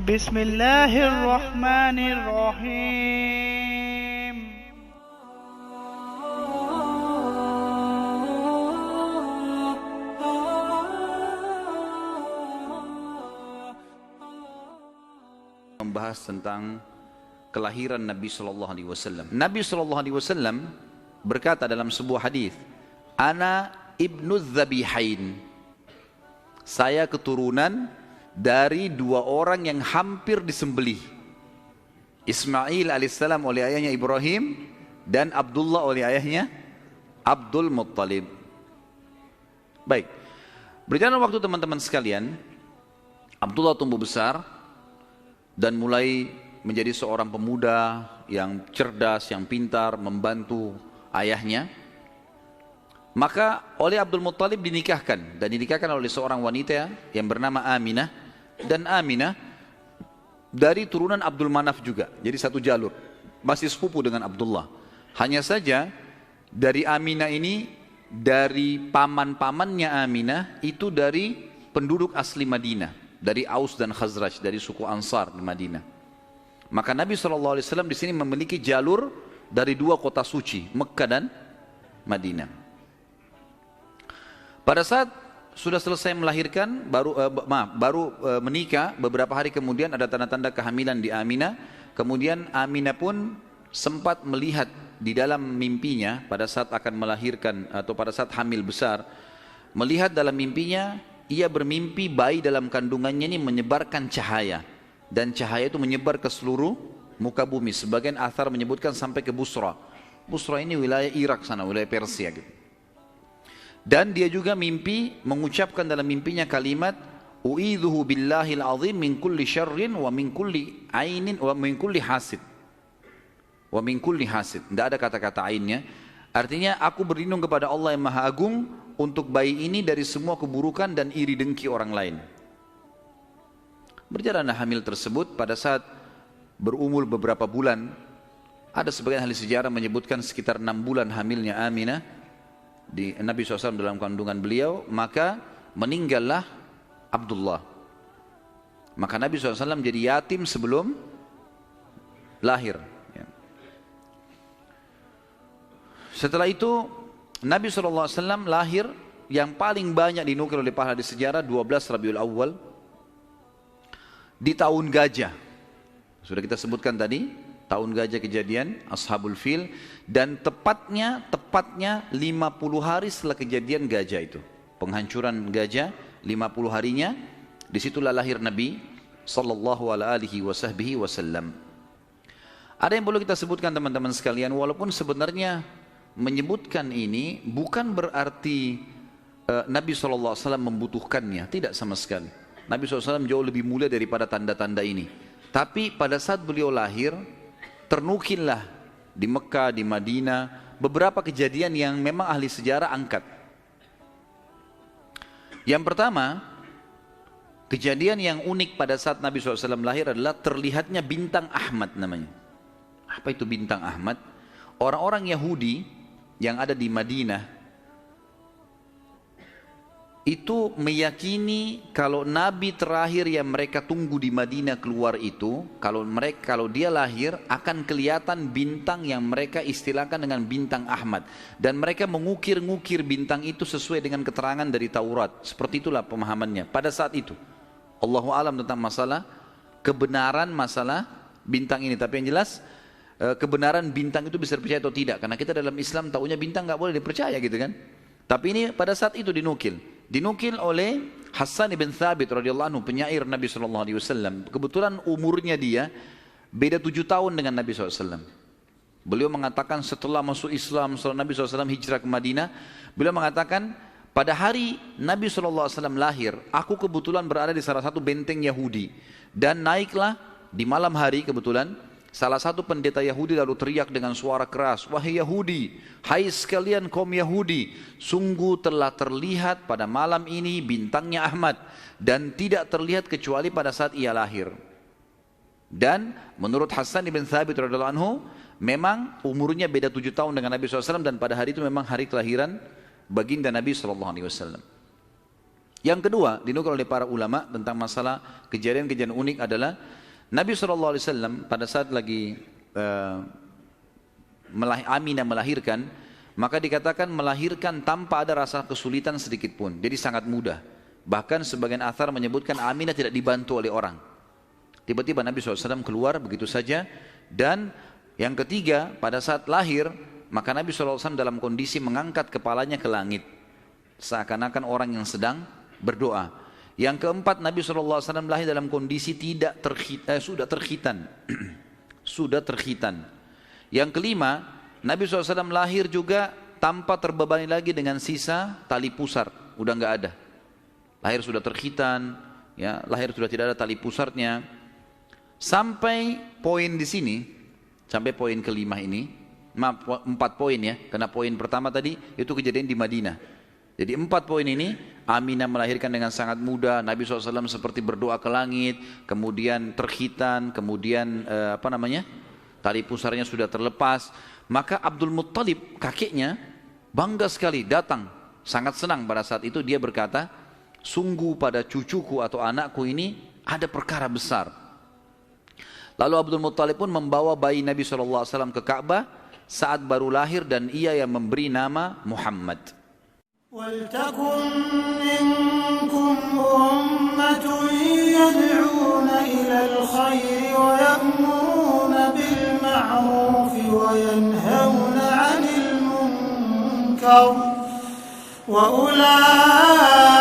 بسم الله الرحمن الرحيم. Membahas tentang kelahiran Nabi Sallallahu Alaihi Wasallam. Nabi Sallallahu Alaihi Wasallam berkata dalam sebuah hadis, "Ana ibnu Dzabihain." Saya keturunan dari dua orang yang hampir disembelih. Ismail alaihissalam oleh ayahnya Ibrahim dan Abdullah oleh ayahnya Abdul Muttalib. Baik. Berjalan waktu teman-teman sekalian, Abdullah tumbuh besar dan mulai menjadi seorang pemuda yang cerdas, yang pintar, membantu ayahnya. Maka oleh Abdul Muttalib dinikahkan, dan dinikahkan oleh seorang wanita yang bernama Aminah, dan Aminah dari turunan Abdul Manaf juga, jadi satu jalur, masih sepupu dengan Abdullah. Hanya saja dari Aminah ini, dari paman-pamannya Aminah itu dari penduduk asli Madinah, dari Aus dan Khazraj, dari suku Ansar di Madinah. Maka Nabi SAW di sini memiliki jalur dari dua kota suci, Mekkah dan Madinah. Pada saat sudah selesai melahirkan, baru menikah, beberapa hari kemudian ada tanda-tanda kehamilan di Aminah. Kemudian Aminah pun sempat melihat di dalam mimpinya pada saat akan melahirkan atau pada saat hamil besar, melihat dalam mimpinya ia bermimpi bayi dalam kandungannya ini menyebarkan cahaya, dan cahaya itu menyebar ke seluruh muka bumi. Sebagian athar menyebutkan sampai ke Busra. Busra ini wilayah Irak sana, wilayah Persia gitu. Dan dia juga mimpi mengucapkan dalam mimpinya kalimat u'idzuhu billahil azim min kulli syarrin wa min kulli ainin wa min kulli hasid. Wa min kulli hasid. Tidak ada kata-kata ainnya. Artinya aku berlindung kepada Allah yang Maha Agung untuk bayi ini dari semua keburukan dan iri dengki orang lain. Berjalanlah hamil tersebut. Pada saat berumur beberapa bulan, ada sebagian ahli sejarah menyebutkan sekitar 6 bulan hamilnya Aminah di Nabi SAW dalam kandungan beliau, maka meninggallah Abdullah. Maka Nabi SAW jadi yatim sebelum lahir. Setelah itu Nabi SAW lahir, yang paling banyak dinukil oleh para ahli sejarah 12 Rabiul Awal di tahun gajah. Sudah kita sebutkan tadi, tahun gajah kejadian Ashabul Fil, dan tepatnya 50 hari setelah kejadian gajah itu, penghancuran gajah, 50 harinya disitulah lahir Nabi sallallahu alaihi wasallam. Ada yang perlu kita sebutkan teman-teman sekalian, walaupun sebenarnya menyebutkan ini bukan berarti Nabi SAW membutuhkannya, tidak sama sekali. Nabi SAW jauh lebih mulia daripada tanda-tanda ini. Tapi pada saat beliau lahir, ternukillah di Mekah, di Madinah, beberapa kejadian yang memang ahli sejarah angkat. Yang pertama, kejadian yang unik pada saat Nabi SAW lahir adalah terlihatnya bintang Ahmad namanya. Apa itu bintang Ahmad? Orang-orang Yahudi yang ada di Madinah itu meyakini kalau Nabi terakhir yang mereka tunggu di Madinah keluar itu, kalau dia lahir akan kelihatan bintang yang mereka istilahkan dengan bintang Ahmad, dan mereka mengukir-ngukir bintang itu sesuai dengan keterangan dari Taurat. Seperti itulah pemahamannya pada saat itu. Allahu a'lam tentang masalah kebenaran masalah bintang ini, tapi yang jelas kebenaran bintang itu bisa dipercaya atau tidak, karena kita dalam Islam tahunya bintang nggak boleh dipercaya gitu kan. Tapi ini pada saat itu dinukil oleh Hassan ibn Thabit radhiyallahu anhu, penyair Nabi SAW. Kebetulan umurnya dia beda 7 tahun dengan Nabi SAW. Beliau mengatakan setelah masuk Islam, setelah Nabi SAW hijrah ke Madinah, beliau mengatakan pada hari Nabi SAW lahir, aku kebetulan berada di salah satu benteng Yahudi, dan naiklah di malam hari kebetulan salah satu pendeta Yahudi lalu teriak dengan suara keras, "Wahai Yahudi, hai sekalian kaum Yahudi, sungguh telah terlihat pada malam ini bintangnya Ahmad, dan tidak terlihat kecuali pada saat ia lahir." Dan menurut Hassan ibn Thabit radhiyallahu anhu, memang umurnya beda 7 tahun dengan Nabi SAW, dan pada hari itu memang hari kelahiran baginda Nabi SAW. Yang kedua, dinukil oleh para ulama tentang masalah kejadian-kejadian unik adalah Nabi SAW pada saat lagi Aminah melahirkan, maka dikatakan melahirkan tanpa ada rasa kesulitan sedikit pun. Jadi sangat mudah. Bahkan sebagian athar menyebutkan Aminah tidak dibantu oleh orang. Tiba-tiba Nabi SAW keluar begitu saja. Dan yang ketiga, pada saat lahir, maka Nabi SAW dalam kondisi mengangkat kepalanya ke langit. Seakan-akan orang yang sedang berdoa. Yang keempat, Nabi SAW lahir dalam kondisi sudah terkhitan. Sudah terkhitan. Yang kelima, Nabi SAW lahir juga tanpa terbebani lagi dengan sisa tali pusar. Udah nggak ada. Lahir sudah terkhitan, ya, lahir sudah tidak ada tali pusarnya. Sampai poin di sini, sampai poin kelima ini, 4 poin ya, karena poin pertama tadi itu kejadian di Madinah. Jadi 4 poin ini, Aminah melahirkan dengan sangat mudah, Nabi SAW seperti berdoa ke langit, kemudian terkhitan, kemudian tali pusarnya sudah terlepas. Maka Abdul Muttalib, kakeknya, bangga sekali datang, sangat senang pada saat itu. Dia berkata, sungguh pada cucuku atau anakku ini ada perkara besar. Lalu Abdul Muttalib pun membawa bayi Nabi SAW ke Ka'bah saat baru lahir, dan ia yang memberi nama Muhammad. وَلْتَكُنْ مِنْكُمْ أُمَّةٌ يَدْعُونَ إِلَى الْخَيْرِ وَيَأْمُرُونَ بِالْمَعْرُوفِ وَيَنْهَوْنَ عَنِ الْمُنْكَرِ وَأُولَٰئِكَ